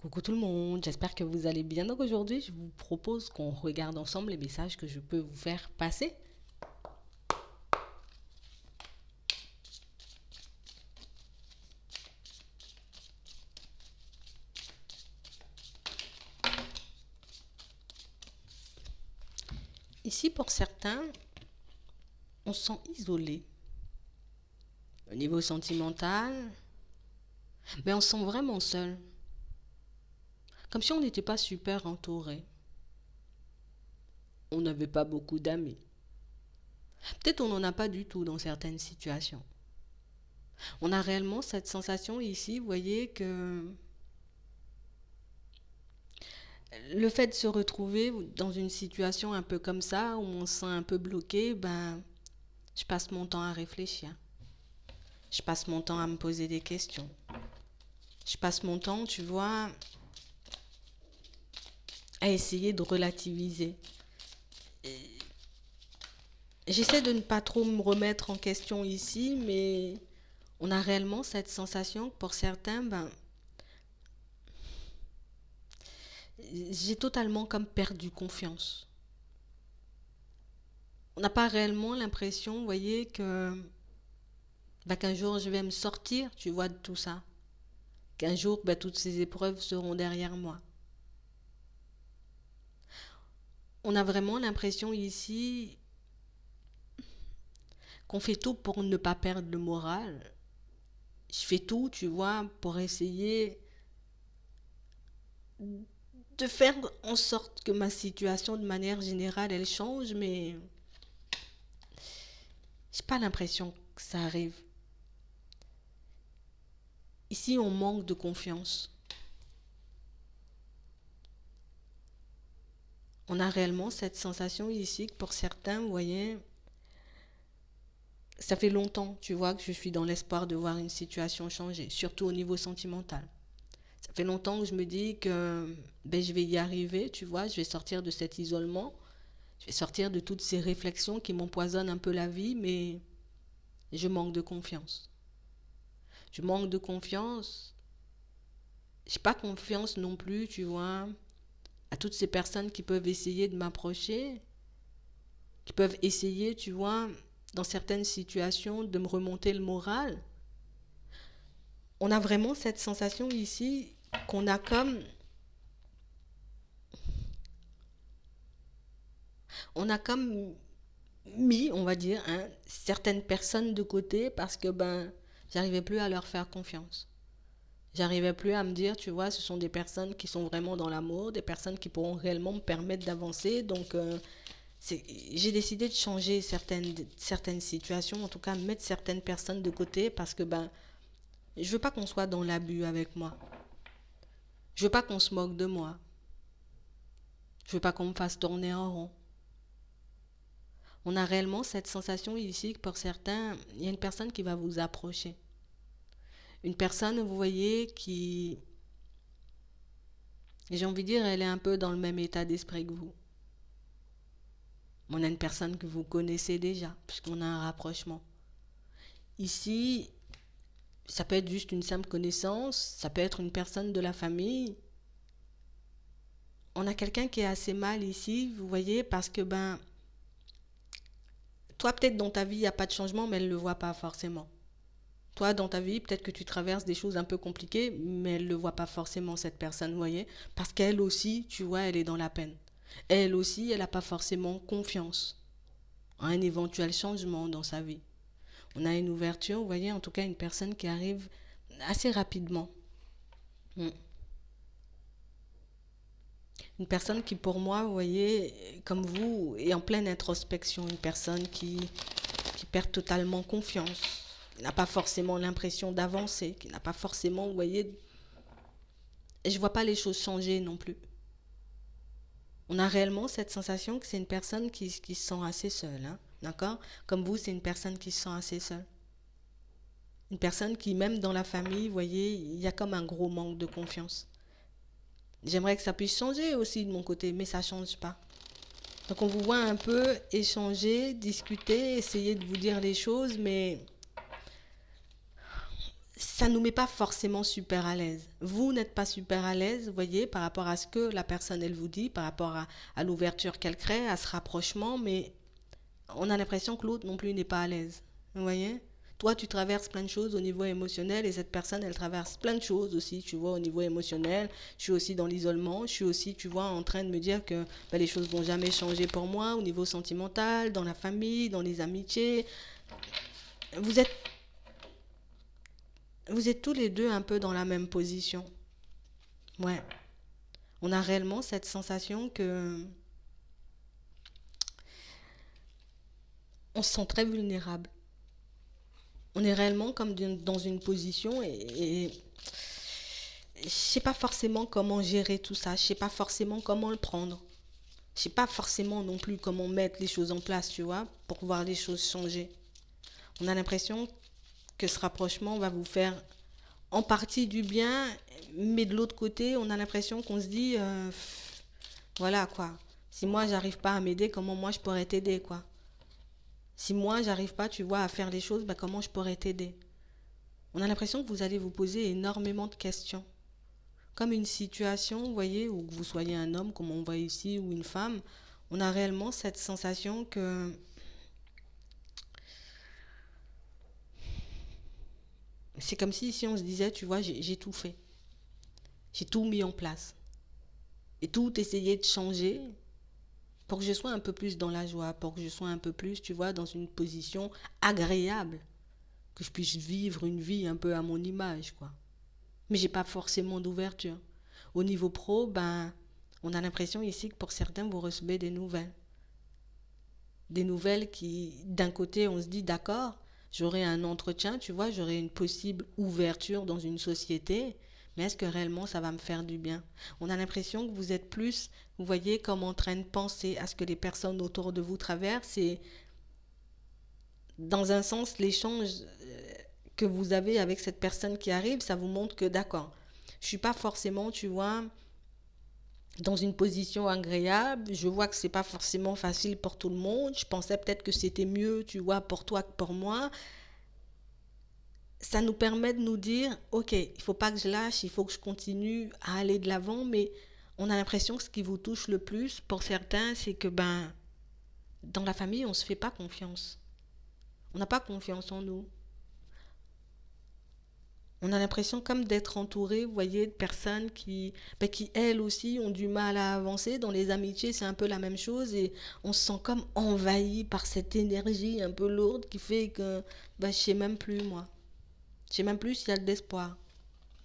Coucou tout le monde, j'espère que vous allez bien. Donc aujourd'hui, je vous propose qu'on regarde ensemble les messages que je peux vous faire passer. Ici, pour certains, on se sent isolé. Au niveau sentimental, mais on se sent vraiment seul. Comme si on n'était pas super entouré. On n'avait pas beaucoup d'amis. Peut-être on n'en a pas du tout dans certaines situations. On a réellement cette sensation ici, vous voyez, que le fait de se retrouver dans une situation un peu comme ça, où on se sent un peu bloqué, je passe mon temps à réfléchir. Je passe mon temps à me poser des questions. Je passe mon temps, tu vois, à essayer de relativiser. J'essaie de ne pas trop me remettre en question ici, mais on a réellement cette sensation que pour certains, j'ai totalement comme perdu confiance. On n'a pas réellement l'impression, vous voyez, qu'un jour je vais me sortir, tu vois, de tout ça. Qu'un jour, toutes ces épreuves seront derrière moi. On a vraiment l'impression ici qu'on fait tout pour ne pas perdre le moral. Je fais tout, tu vois, pour essayer de faire en sorte que ma situation de manière générale, elle change, mais j'ai pas l'impression que ça arrive. Ici, on manque de confiance. On a réellement cette sensation ici que pour certains, vous voyez, ça fait longtemps, tu vois, que je suis dans l'espoir de voir une situation changer, surtout au niveau sentimental. Ça fait longtemps que je me dis que je vais y arriver, tu vois, je vais sortir de cet isolement, je vais sortir de toutes ces réflexions qui m'empoisonnent un peu la vie, mais je manque de confiance. Je manque de confiance. J'ai pas confiance non plus, tu vois, à toutes ces personnes qui peuvent essayer de m'approcher, qui peuvent essayer, tu vois, dans certaines situations, de me remonter le moral. On a vraiment cette sensation ici qu'on a comme... On a comme mis, on va dire, hein, certaines personnes de côté parce que j'arrivais plus à leur faire confiance. J'arrivais plus à me dire, tu vois, ce sont des personnes qui sont vraiment dans l'amour, des personnes qui pourront réellement me permettre d'avancer. Donc, j'ai décidé de changer certaines situations, en tout cas mettre certaines personnes de côté parce que je veux pas qu'on soit dans l'abus avec moi. Je veux pas qu'on se moque de moi. Je veux pas qu'on me fasse tourner en rond. On a réellement cette sensation ici que pour certains, il y a une personne qui va vous approcher. Une personne, vous voyez, qui, j'ai envie de dire, elle est un peu dans le même état d'esprit que vous. On a une personne que vous connaissez déjà, puisqu'on a un rapprochement. Ici, ça peut être juste une simple connaissance, ça peut être une personne de la famille. On a quelqu'un qui est assez mal ici, vous voyez, parce que toi peut-être dans ta vie, il n'y a pas de changement, mais elle ne le voit pas forcément. Toi, dans ta vie, peut-être que tu traverses des choses un peu compliquées, mais elle ne le voit pas forcément, cette personne, vous voyez. Parce qu'elle aussi, tu vois, elle est dans la peine. Elle aussi, elle n'a pas forcément confiance à un éventuel changement dans sa vie. On a une ouverture, vous voyez, en tout cas une personne qui arrive assez rapidement. Mm. Une personne qui, pour moi, vous voyez, comme vous, est en pleine introspection. Une personne qui perd totalement confiance, qui n'a pas forcément l'impression d'avancer, qui n'a pas forcément, vous voyez, et je vois pas les choses changer non plus. On a réellement cette sensation que c'est une personne qui se sent assez seule, hein, d'accord. Comme vous, c'est une personne qui se sent assez seule. Une personne qui, même dans la famille, vous voyez, il y a comme un gros manque de confiance. J'aimerais que ça puisse changer aussi de mon côté, mais ça ne change pas. Donc on vous voit un peu échanger, discuter, essayer de vous dire les choses, mais ça ne nous met pas forcément super à l'aise. Vous n'êtes pas super à l'aise, vous voyez, par rapport à ce que la personne, elle vous dit, par rapport à l'ouverture qu'elle crée, à ce rapprochement, mais on a l'impression que l'autre non plus n'est pas à l'aise. Vous voyez? Toi, tu traverses plein de choses au niveau émotionnel et cette personne, elle traverse plein de choses aussi, tu vois, au niveau émotionnel. Je suis aussi dans l'isolement, je suis aussi, tu vois, en train de me dire que ben, les choses vont jamais changer pour moi au niveau sentimental, dans la famille, dans les amitiés. Vous êtes, vous êtes tous les deux un peu dans la même position. Ouais. On a réellement cette sensation que on se sent très vulnérable. On est réellement comme dans une position et je sais pas forcément comment gérer tout ça, je sais pas forcément comment le prendre. Je sais pas forcément non plus comment mettre les choses en place, tu vois, pour voir les choses changer. On a l'impression que ce rapprochement va vous faire en partie du bien, mais de l'autre côté, on a l'impression qu'on se dit, voilà quoi, si moi j'arrive pas à m'aider, comment moi je pourrais t'aider quoi. Si moi j'arrive pas, tu vois, à faire les choses, bah, comment je pourrais t'aider. On a l'impression que vous allez vous poser énormément de questions. Comme une situation, vous voyez, où vous soyez un homme, comme on voit ici, ou une femme, on a réellement cette sensation que c'est comme si on se disait, tu vois, j'ai tout fait. J'ai tout mis en place. Et tout essayé de changer pour que je sois un peu plus dans la joie, pour que je sois un peu plus, tu vois, dans une position agréable. Que je puisse vivre une vie un peu à mon image, quoi. Mais j'ai pas forcément d'ouverture. Au niveau pro, ben, on a l'impression ici que pour certains, vous recevez des nouvelles. Des nouvelles qui, d'un côté, on se dit, d'accord, j'aurai un entretien, tu vois, j'aurai une possible ouverture dans une société, mais est-ce que réellement ça va me faire du bien? On a l'impression que vous êtes plus, vous voyez, comme en train de penser à ce que les personnes autour de vous traversent et dans un sens, l'échange que vous avez avec cette personne qui arrive, ça vous montre que d'accord, je suis pas forcément, tu vois, dans une position agréable. Je vois que c'est pas forcément facile pour tout le monde. Je pensais peut-être que c'était mieux, tu vois, pour toi que pour moi. Ça nous permet de nous dire, ok, il faut pas que je lâche, il faut que je continue à aller de l'avant, mais on a l'impression que ce qui vous touche le plus, pour certains, c'est que ben, dans la famille, on se fait pas confiance. On n'a pas confiance en nous. On a l'impression comme d'être entouré, vous voyez, de personnes ben, qui, elles aussi, ont du mal à avancer. Dans les amitiés, c'est un peu la même chose et on se sent comme envahi par cette énergie un peu lourde qui fait que ben, je sais même plus, moi. Je sais même plus s'il y a de l'espoir.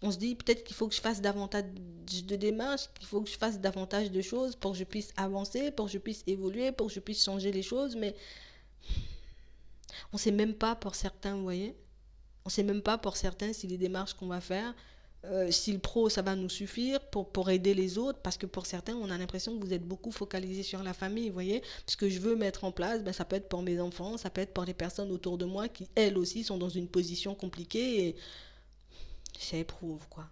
On se dit peut-être qu'il faut que je fasse davantage de démarches, qu'il faut que je fasse davantage de choses pour que je puisse avancer, pour que je puisse évoluer, pour que je puisse changer les choses, mais on ne sait même pas pour certains, vous voyez. On ne sait même pas pour certains si les démarches qu'on va faire, si le pro, ça va nous suffire pour aider les autres, parce que pour certains, on a l'impression que vous êtes beaucoup focalisé sur la famille, vous voyez. Ce que je veux mettre en place, ben, ça peut être pour mes enfants, ça peut être pour les personnes autour de moi qui, elles aussi, sont dans une position compliquée et ça éprouve, quoi.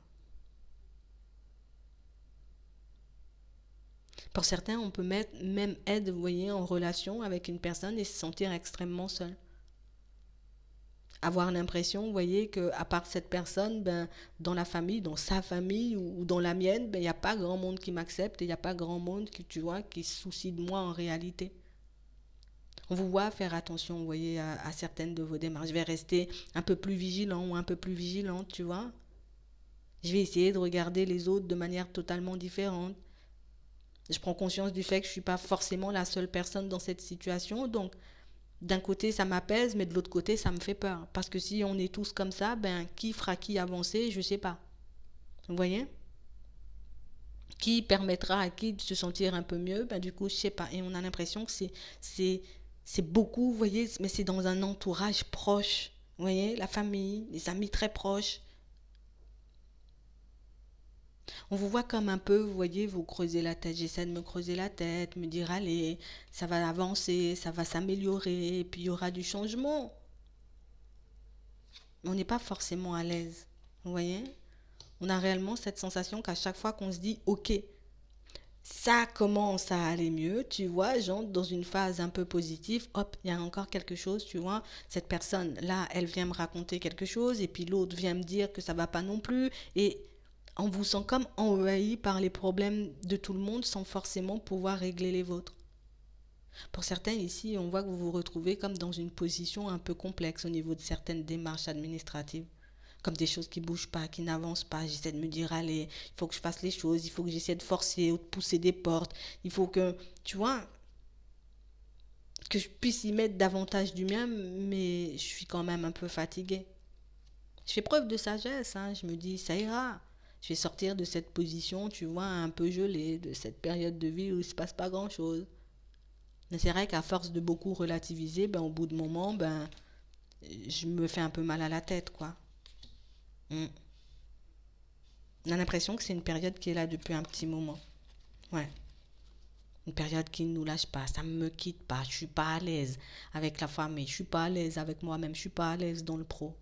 Pour certains, on peut mettre, même être, vous voyez, en relation avec une personne et se sentir extrêmement seul. Avoir l'impression, vous voyez, que à part cette personne, ben, dans la famille, dans sa famille ou dans la mienne, ben, il n'y a pas grand monde qui m'accepte et il n'y a pas grand monde qui, tu vois, qui se soucie de moi en réalité. On vous voit faire attention, vous voyez, à certaines de vos démarches. Je vais rester un peu plus vigilant ou un peu plus vigilante, tu vois. Je vais essayer de regarder les autres de manière totalement différente. Je prends conscience du fait que je ne suis pas forcément la seule personne dans cette situation, donc d'un côté ça m'apaise, mais de l'autre côté ça me fait peur. Parce que si on est tous comme ça, ben qui fera qui avancer, je sais pas. Vous voyez? Qui permettra à qui de se sentir un peu mieux, ben du coup je sais pas. Et on a l'impression que c'est c'est beaucoup, vous voyez, mais c'est dans un entourage proche. Vous voyez, la famille, les amis très proches. On vous voit comme un peu, vous voyez, vous creusez la tête. J'essaie de me creuser la tête, me dire, allez, ça va avancer, ça va s'améliorer, et puis il y aura du changement. Mais on n'est pas forcément à l'aise. Vous voyez? On a réellement cette sensation qu'à chaque fois qu'on se dit, ok, Ça commence à aller mieux, tu vois, j'entre dans une phase un peu positive, hop, il y a encore quelque chose, tu vois, cette personne là, elle vient me raconter quelque chose, et puis l'autre vient me dire que ça va pas non plus, et on vous sent comme envahi par les problèmes de tout le monde sans forcément pouvoir régler les vôtres. Pour certains ici, on voit que vous vous retrouvez comme dans une position un peu complexe au niveau de certaines démarches administratives. Comme des choses qui ne bougent pas, qui n'avancent pas. J'essaie de me dire, allez, il faut que je fasse les choses, il faut que j'essaie de forcer ou de pousser des portes. Il faut que, tu vois, que je puisse y mettre davantage du mien, mais je suis quand même un peu fatiguée. Je fais preuve de sagesse, hein. Je me dis, ça ira. Je vais sortir de cette position, tu vois, un peu gelée, de cette période de vie où il ne se passe pas grand-chose. Mais c'est vrai qu'à force de beaucoup relativiser, ben, au bout de moment, ben, je me fais un peu mal à la tête, quoi. Mm. On a l'impression que c'est une période qui est là depuis un petit moment. Ouais. Une période qui ne nous lâche pas. Ça ne me quitte pas. Je suis pas à l'aise avec la famille. Je suis pas à l'aise avec moi-même. Je suis pas à l'aise dans le pro.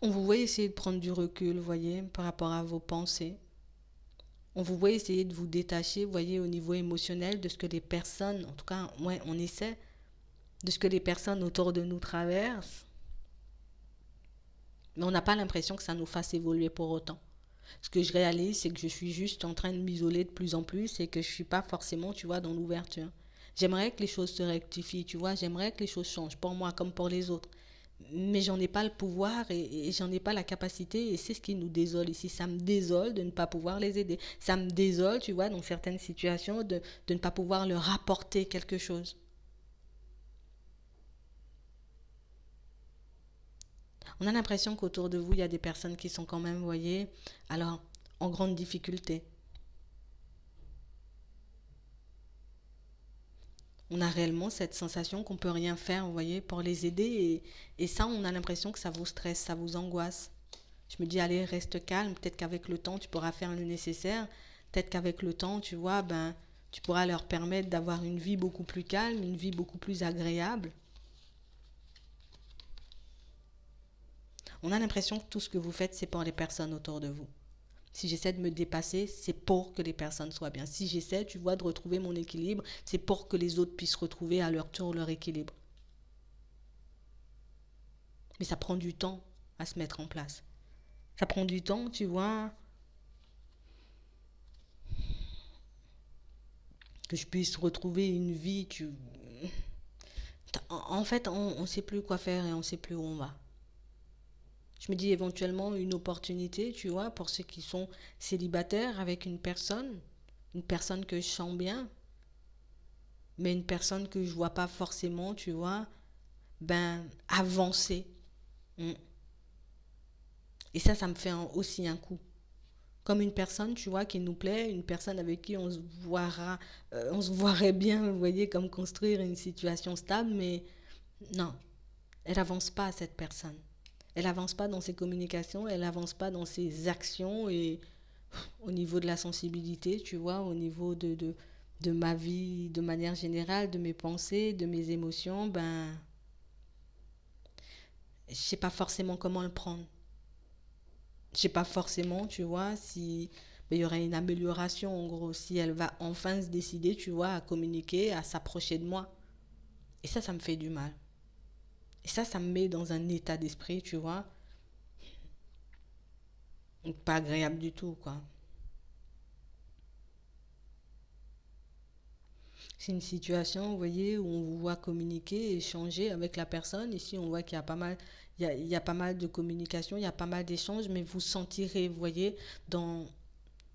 On vous voit essayer de prendre du recul, vous voyez, par rapport à vos pensées. On vous voit essayer de vous détacher, vous voyez, au niveau émotionnel de ce que les personnes, en tout cas, ouais, on essaie, de ce que les personnes autour de nous traversent. Mais on n'a pas l'impression que ça nous fasse évoluer pour autant. Ce que je réalise, c'est que je suis juste en train de m'isoler de plus en plus et que je ne suis pas forcément, tu vois, dans l'ouverture. J'aimerais que les choses se rectifient, tu vois, j'aimerais que les choses changent, pour moi comme pour les autres. Mais j'en ai pas le pouvoir et j'en ai pas la capacité et c'est ce qui nous désole ici. Ça me désole de ne pas pouvoir les aider. Ça me désole, tu vois, dans certaines situations, de ne pas pouvoir leur apporter quelque chose. On a l'impression qu'autour de vous, il y a des personnes qui sont quand même, vous voyez, alors, en grande difficulté. On a réellement cette sensation qu'on peut rien faire, vous voyez, pour les aider. Et ça, on a l'impression que ça vous stresse, ça vous angoisse. Je me dis, allez, reste calme. Peut-être qu'avec le temps, tu pourras faire le nécessaire. Peut-être qu'avec le temps, tu vois, ben, tu pourras leur permettre d'avoir une vie beaucoup plus calme, une vie beaucoup plus agréable. On a l'impression que tout ce que vous faites, c'est pour les personnes autour de vous. Si j'essaie de me dépasser, c'est pour que les personnes soient bien. Si j'essaie, tu vois, de retrouver mon équilibre, c'est pour que les autres puissent retrouver à leur tour leur équilibre. Mais ça prend du temps à se mettre en place. Ça prend du temps, tu vois, que je puisse retrouver une vie. En fait, on ne sait plus quoi faire et on ne sait plus où on va. Je me dis éventuellement une opportunité, tu vois, pour ceux qui sont célibataires avec une personne que je sens bien, mais une personne que je vois pas forcément, tu vois, ben avancer. Mm. Et ça me fait aussi un coup. Comme une personne, tu vois, qui nous plaît, une personne avec qui on se voirait bien, vous voyez, comme construire une situation stable, mais non, elle avance pas, cette personne. Elle avance pas dans ses communications, elle avance pas dans ses actions et au niveau de la sensibilité, tu vois, au niveau de ma vie, de manière générale, de mes pensées, de mes émotions, ben, je sais pas forcément comment le prendre. Je sais pas forcément, tu vois, si ben, il y aurait une amélioration, en gros, si elle va enfin se décider, tu vois, à communiquer, à s'approcher de moi. Et ça me fait du mal. Et ça me met dans un état d'esprit, tu vois, pas agréable du tout, quoi. C'est une situation, vous voyez, où on vous voit communiquer, échanger avec la personne. Ici, on voit qu'il y a pas mal, il y a pas mal de communication, il y a pas mal d'échanges, mais vous sentirez, vous voyez, dans,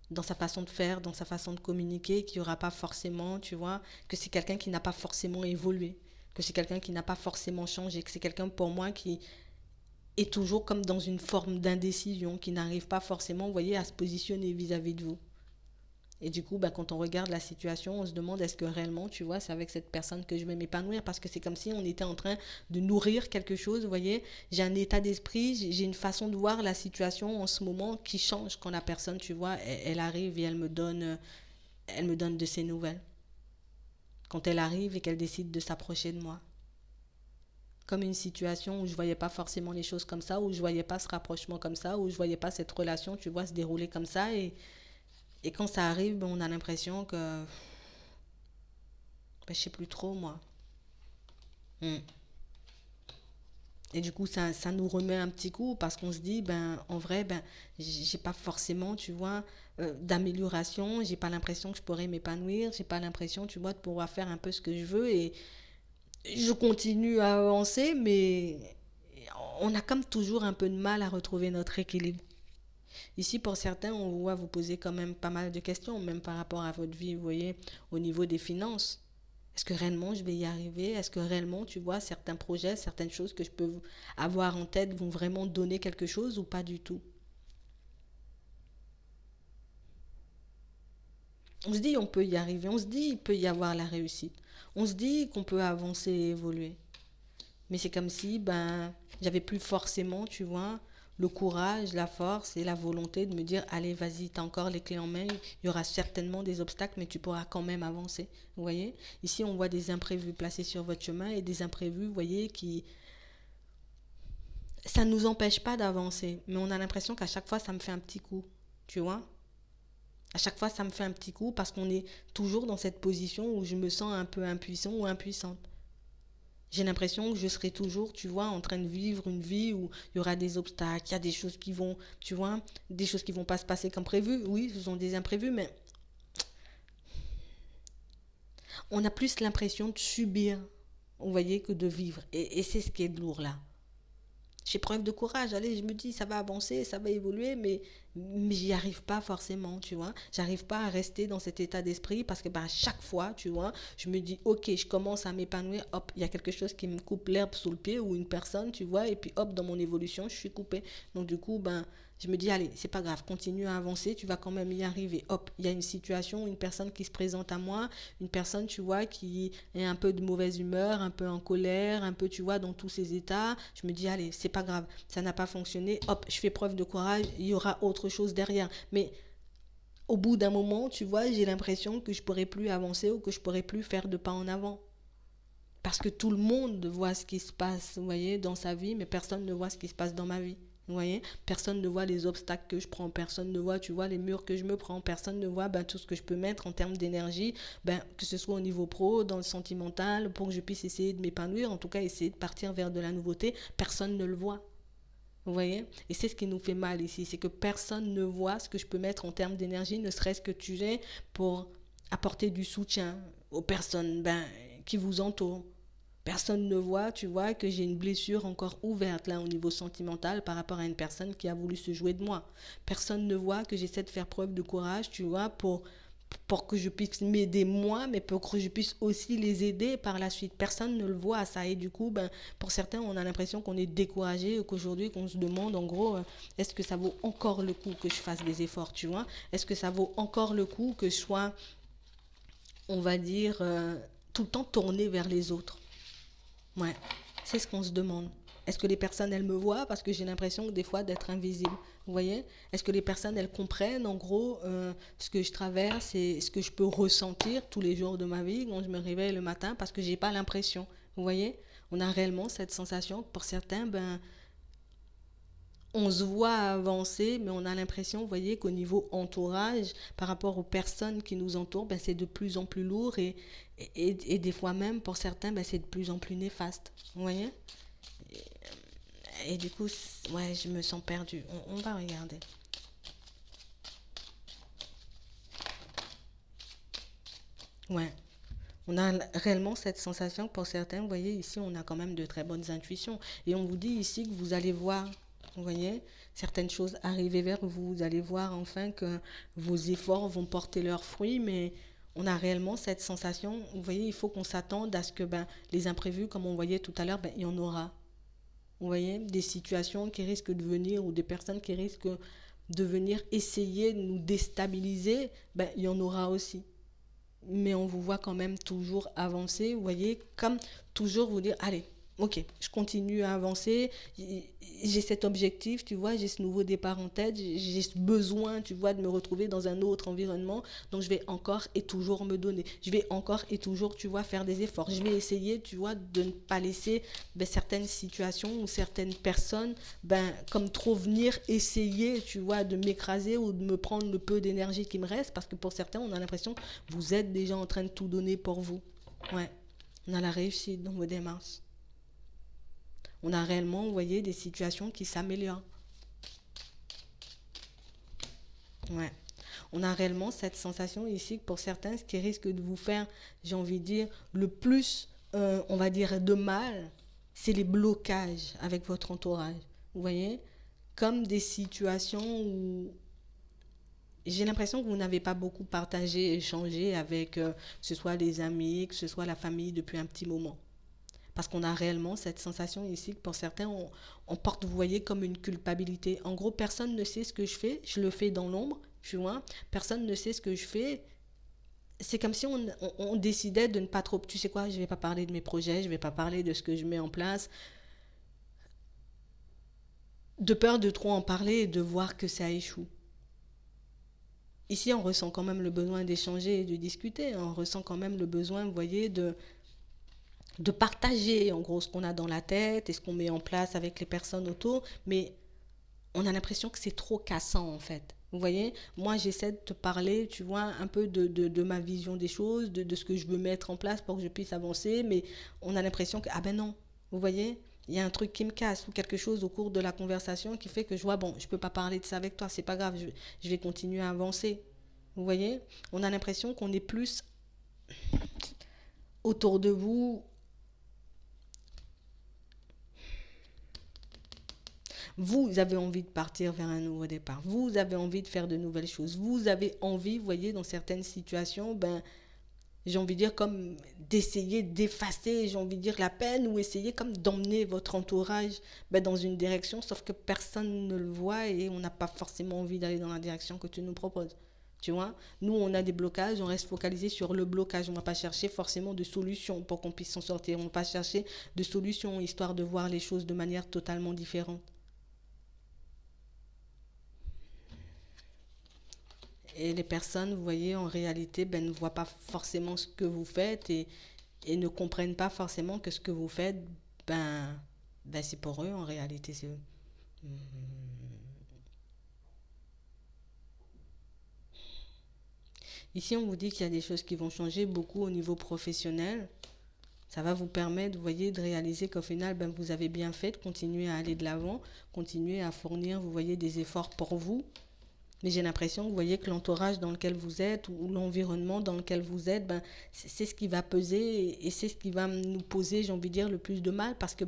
dans sa façon de faire, dans sa façon de communiquer, qu'il n'y aura pas forcément, tu vois, que c'est quelqu'un qui n'a pas forcément évolué, que c'est quelqu'un qui n'a pas forcément changé, que c'est quelqu'un pour moi qui est toujours comme dans une forme d'indécision, qui n'arrive pas forcément, vous voyez, à se positionner vis-à-vis de vous. Et du coup, bah, quand on regarde la situation, on se demande est-ce que réellement, tu vois, c'est avec cette personne que je vais m'épanouir parce que c'est comme si on était en train de nourrir quelque chose, vous voyez. J'ai un état d'esprit, j'ai une façon de voir la situation en ce moment qui change quand la personne, tu vois, elle arrive et elle me donne de ses nouvelles. Quand elle arrive et qu'elle décide de s'approcher de moi. comme une situation où je voyais pas forcément les choses comme ça, où je voyais pas ce rapprochement comme ça, où je voyais pas cette relation, tu vois, se dérouler comme ça. Et quand ça arrive, ben, on a l'impression que, ben, je sais plus trop, moi. Mm. Et du coup, ça nous remet un petit coup parce qu'on se dit, ben, en vrai, ben, j'ai pas forcément, tu vois, d'amélioration. J'ai pas l'impression que je pourrais m'épanouir. J'ai pas l'impression, tu vois, de pouvoir faire un peu ce que je veux. Et je continue à avancer, mais on a comme toujours un peu de mal à retrouver notre équilibre. Ici, pour certains, on voit vous poser quand même pas mal de questions, même par rapport à votre vie, vous voyez, au niveau des finances. Est-ce que réellement je vais y arriver? Est-ce que réellement, tu vois, certains projets, certaines choses que je peux avoir en tête vont vraiment donner quelque chose ou pas du tout? On se dit on peut y arriver, on se dit il peut y avoir la réussite. On se dit qu'on peut avancer et évoluer. Mais c'est comme si ben j'avais plus forcément, tu vois, le courage, la force et la volonté de me dire allez, vas-y, t'as encore les clés en main, il y aura certainement des obstacles mais tu pourras quand même avancer. Vous voyez? Ici, on voit des imprévus placés sur votre chemin et des imprévus, vous voyez, qui ça ne nous empêche pas d'avancer, mais on a l'impression qu'à chaque fois ça me fait un petit coup, tu vois? À chaque fois ça me fait un petit coup parce qu'on est toujours dans cette position où je me sens un peu impuissant ou impuissante. J'ai l'impression que je serai toujours, tu vois, en train de vivre une vie où il y aura des obstacles, il y a des choses qui vont, tu vois, des choses qui vont pas se passer comme prévu. Oui, ce sont des imprévus, mais on a plus l'impression de subir, vous voyez, que de vivre. Et c'est ce qui est lourd là. J'ai preuve de courage, allez, je me dis, ça va avancer, ça va évoluer, mais j'y arrive pas forcément, tu vois. J'arrive pas à rester dans cet état d'esprit parce que bah, à chaque fois, tu vois, je me dis, ok, je commence à m'épanouir, hop, il y a quelque chose qui me coupe l'herbe sous le pied ou une personne, tu vois, et puis hop, dans mon évolution, je suis coupée. Donc du coup, ben, je me dis, allez, c'est pas grave, continue à avancer, tu vas quand même y arriver. Hop, il y a une situation, une personne qui se présente à moi, une personne, tu vois, qui est un peu de mauvaise humeur, un peu en colère, un peu, tu vois, dans tous ses états. Je me dis, allez, c'est pas grave, ça n'a pas fonctionné, hop, je fais preuve de courage, il y aura autre chose derrière. Mais au bout d'un moment, tu vois, j'ai l'impression que je pourrais plus avancer ou que je pourrais plus faire de pas en avant. Parce que tout le monde voit ce qui se passe, vous voyez, dans sa vie, mais personne ne voit ce qui se passe dans ma vie. Vous voyez, personne ne voit les obstacles que je prends, personne ne voit, tu vois, les murs que je me prends, personne ne voit ben, tout ce que je peux mettre en termes d'énergie, ben, que ce soit au niveau pro, dans le sentimental, pour que je puisse essayer de m'épanouir, en tout cas essayer de partir vers de la nouveauté, personne ne le voit. Vous voyez? Et c'est ce qui nous fait mal ici, c'est que personne ne voit ce que je peux mettre en termes d'énergie, ne serait-ce que tu es pour apporter du soutien aux personnes ben, qui vous entourent. Personne ne voit, tu vois, que j'ai une blessure encore ouverte là au niveau sentimental par rapport à une personne qui a voulu se jouer de moi. Personne ne voit que j'essaie de faire preuve de courage, tu vois, pour que je puisse m'aider moi, mais pour que je puisse aussi les aider par la suite. Personne ne le voit ça. Et du coup, ben, pour certains, on a l'impression qu'on est découragé, qu'aujourd'hui, qu'on se demande en gros, est-ce que ça vaut encore le coup que je fasse des efforts, tu vois? Est-ce que ça vaut encore le coup que je sois, on va dire, tout le temps tourné vers les autres? Ouais, c'est ce qu'on se demande. Est-ce que les personnes, elles me voient parce que j'ai l'impression des fois d'être invisible. Vous voyez? Est-ce que les personnes, elles comprennent en gros ce que je traverse et ce que je peux ressentir tous les jours de ma vie quand je me réveille le matin parce que j'ai pas l'impression. Vous voyez? On a réellement cette sensation que pour certains, ben, on se voit avancer, mais on a l'impression, vous voyez, qu'au niveau entourage, par rapport aux personnes qui nous entourent, ben, c'est de plus en plus lourd et des fois même, pour certains, ben, c'est de plus en plus néfaste. Vous voyez? Et du coup, ouais, je me sens perdue. On va regarder. Ouais. On a réellement cette sensation que pour certains, vous voyez, ici, on a quand même de très bonnes intuitions. Et on vous dit ici que vous allez voir, vous voyez, certaines choses arriver vers vous. Vous allez voir enfin que vos efforts vont porter leurs fruits, mais on a réellement cette sensation, vous voyez, il faut qu'on s'attende à ce que ben, les imprévus, comme on voyait tout à l'heure, ben, il y en aura. Vous voyez, des situations qui risquent de venir ou des personnes qui risquent de venir essayer de nous déstabiliser, ben, il y en aura aussi. Mais on vous voit quand même toujours avancer, vous voyez, comme toujours vous dire, allez, ok, je continue à avancer, j'ai cet objectif, tu vois, j'ai ce nouveau départ en tête, j'ai ce besoin, tu vois, de me retrouver dans un autre environnement, donc je vais encore et toujours me donner, je vais encore et toujours, tu vois, faire des efforts, je vais essayer, tu vois, de ne pas laisser certaines situations ou certaines personnes, comme trop venir essayer, tu vois, de m'écraser ou de me prendre le peu d'énergie qui me reste, parce que pour certains, on a l'impression que vous êtes déjà en train de tout donner pour vous. Ouais, on a la réussite dans vos démarches. On a réellement, vous voyez, des situations qui s'améliorent. Ouais. On a réellement cette sensation ici que pour certains, ce qui risque de vous faire, j'ai envie de dire, le plus, on va dire, de mal, c'est les blocages avec votre entourage. Vous voyez, comme des situations où j'ai l'impression que vous n'avez pas beaucoup partagé, échangé avec, que ce soit les amis, que ce soit la famille depuis un petit moment. Parce qu'on a réellement cette sensation ici que pour certains, on porte, vous voyez, comme une culpabilité. En gros, personne ne sait ce que je fais, je le fais dans l'ombre, tu vois. Personne ne sait ce que je fais. C'est comme si on décidait de ne pas trop... Tu sais quoi, je ne vais pas parler de mes projets, je ne vais pas parler de ce que je mets en place, de peur de trop en parler et de voir que ça échoue. Ici, on ressent quand même le besoin d'échanger et de discuter. On ressent quand même le besoin, vous voyez, de partager en gros ce qu'on a dans la tête et ce qu'on met en place avec les personnes autour, mais on a l'impression que c'est trop cassant en fait. Vous voyez, moi j'essaie de te parler, tu vois, un peu de ma vision des choses, de ce que je veux mettre en place pour que je puisse avancer, mais on a l'impression que, ah ben non, vous voyez, il y a un truc qui me casse ou quelque chose au cours de la conversation qui fait que je vois, bon, je ne peux pas parler de ça avec toi, c'est pas grave, je vais continuer à avancer. Vous voyez, on a l'impression qu'on est plus autour de vous. Vous avez envie de partir vers un nouveau départ. Vous avez envie de faire de nouvelles choses. Vous avez envie, vous voyez, dans certaines situations, j'ai envie de dire comme d'essayer d'effacer, j'ai envie de dire la peine ou essayer comme d'emmener votre entourage dans une direction, sauf que personne ne le voit et on n'a pas forcément envie d'aller dans la direction que tu nous proposes. Tu vois, nous, on a des blocages, on reste focalisé sur le blocage. On ne va pas chercher forcément de solutions pour qu'on puisse s'en sortir. On ne va pas chercher de solutions, histoire de voir les choses de manière totalement différente. Et les personnes, vous voyez, en réalité, ne voient pas forcément ce que vous faites et ne comprennent pas forcément que ce que vous faites, c'est pour eux en réalité. Ici, on vous dit qu'il y a des choses qui vont changer beaucoup au niveau professionnel. Ça va vous permettre, vous voyez, de réaliser qu'au final, vous avez bien fait de continuer à aller de l'avant, continuer à fournir, vous voyez, des efforts pour vous. Mais j'ai l'impression, vous voyez, que l'entourage dans lequel vous êtes ou l'environnement dans lequel vous êtes, c'est ce qui va peser et c'est ce qui va nous poser, j'ai envie de dire, le plus de mal parce que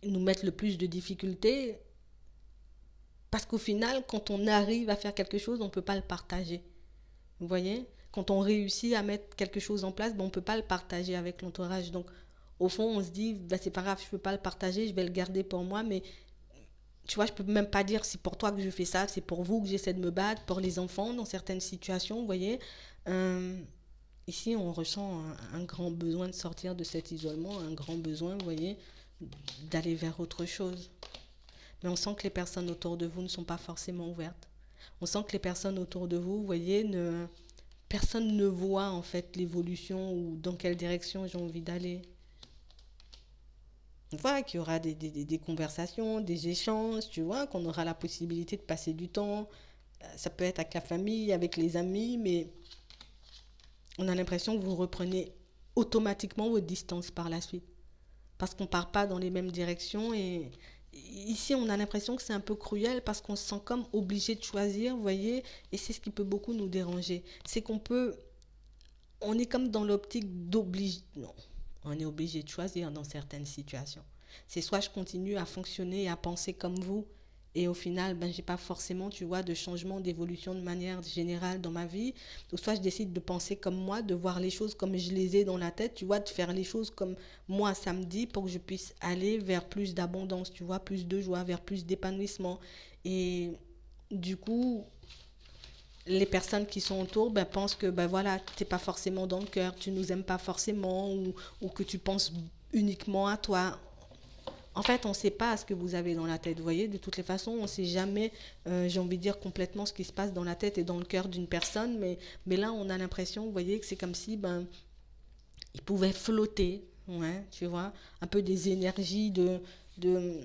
nous mettre le plus de difficultés. Parce qu'au final, quand on arrive à faire quelque chose, on ne peut pas le partager. Vous voyez, quand on réussit à mettre quelque chose en place, on ne peut pas le partager avec l'entourage. Donc, au fond, on se dit, c'est pas grave, je ne peux pas le partager, je vais le garder pour moi, mais tu vois, je peux même pas dire c'est pour toi que je fais ça, c'est pour vous que j'essaie de me battre, pour les enfants dans certaines situations, vous voyez. Euh, Ici, on ressent un grand besoin de sortir de cet isolement, un grand besoin, vous voyez, d'aller vers autre chose. Mais on sent que les personnes autour de vous ne sont pas forcément ouvertes. On sent que les personnes autour de vous, vous voyez, personne ne voit en fait l'évolution ou dans quelle direction j'ai envie d'aller. On voit qu'il y aura des conversations, des échanges, tu vois, qu'on aura la possibilité de passer du temps. Ça peut être avec la famille, avec les amis, mais on a l'impression que vous reprenez automatiquement votre distance par la suite. Parce qu'on ne part pas dans les mêmes directions et ici on a l'impression que c'est un peu cruel parce qu'on se sent comme obligé de choisir, vous voyez, et c'est ce qui peut beaucoup nous déranger. C'est on est comme dans l'optique d'obliger, non, on est obligé de choisir dans certaines situations. C'est soit je continue à fonctionner et à penser comme vous, et au final, j'ai pas forcément, tu vois, de changement, d'évolution de manière générale dans ma vie, ou soit je décide de penser comme moi, de voir les choses comme je les ai dans la tête, tu vois, de faire les choses comme moi ça me dit pour que je puisse aller vers plus d'abondance, tu vois, plus de joie, vers plus d'épanouissement. Et du coup, les personnes qui sont autour pensent que voilà, t'es pas forcément dans le cœur, tu nous aimes pas forcément ou que tu penses uniquement à toi. En fait, on ne sait pas ce que vous avez dans la tête. Vous voyez, de toutes les façons, on ne sait jamais, j'ai envie de dire, complètement ce qui se passe dans la tête et dans le cœur d'une personne. Mais là, on a l'impression, vous voyez, que c'est comme si il pouvait flotter, ouais, tu vois, un peu des énergies de, de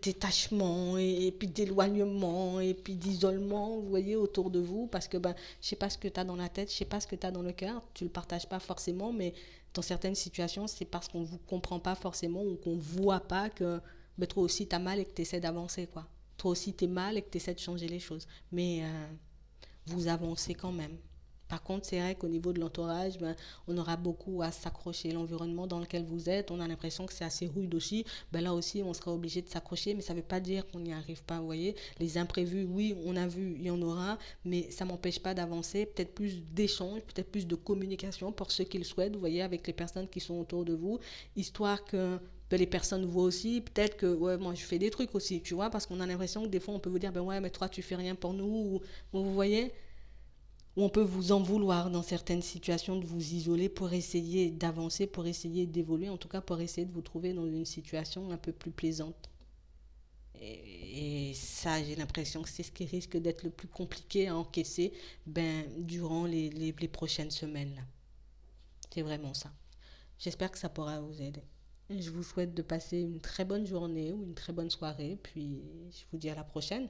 détachement et puis d'éloignement et puis d'isolement, vous voyez, autour de vous, parce que je sais pas ce que tu as dans la tête, je sais pas ce que tu as dans le cœur, tu le partages pas forcément, mais dans certaines situations, c'est parce qu'on vous comprend pas forcément ou qu'on voit pas que toi aussi tu as mal et que tu essaies d'avancer, quoi. Toi aussi tu es mal et que tu essaies de changer les choses. Mais vous avancez quand même. Par contre, c'est vrai qu'au niveau de l'entourage, on aura beaucoup à s'accrocher. L'environnement dans lequel vous êtes, on a l'impression que c'est assez rude aussi. Là aussi, on sera obligé de s'accrocher, mais ça ne veut pas dire qu'on n'y arrive pas. Vous voyez, les imprévus, oui, on a vu, il y en aura, mais ça ne m'empêche pas d'avancer. Peut-être plus d'échanges, peut-être plus de communication pour ceux qui le souhaitent, vous voyez, avec les personnes qui sont autour de vous, histoire que les personnes voient aussi, peut-être que ouais, moi je fais des trucs aussi, tu vois, parce qu'on a l'impression que des fois on peut vous dire, ouais, mais toi tu fais rien pour nous, ou vous voyez, ou on peut vous en vouloir dans certaines situations de vous isoler pour essayer d'avancer, pour essayer d'évoluer, en tout cas pour essayer de vous trouver dans une situation un peu plus plaisante. Et ça, j'ai l'impression que c'est ce qui risque d'être le plus compliqué à encaisser durant les prochaines semaines. Là. C'est vraiment ça. J'espère que ça pourra vous aider. Je vous souhaite de passer une très bonne journée ou une très bonne soirée, puis je vous dis à la prochaine.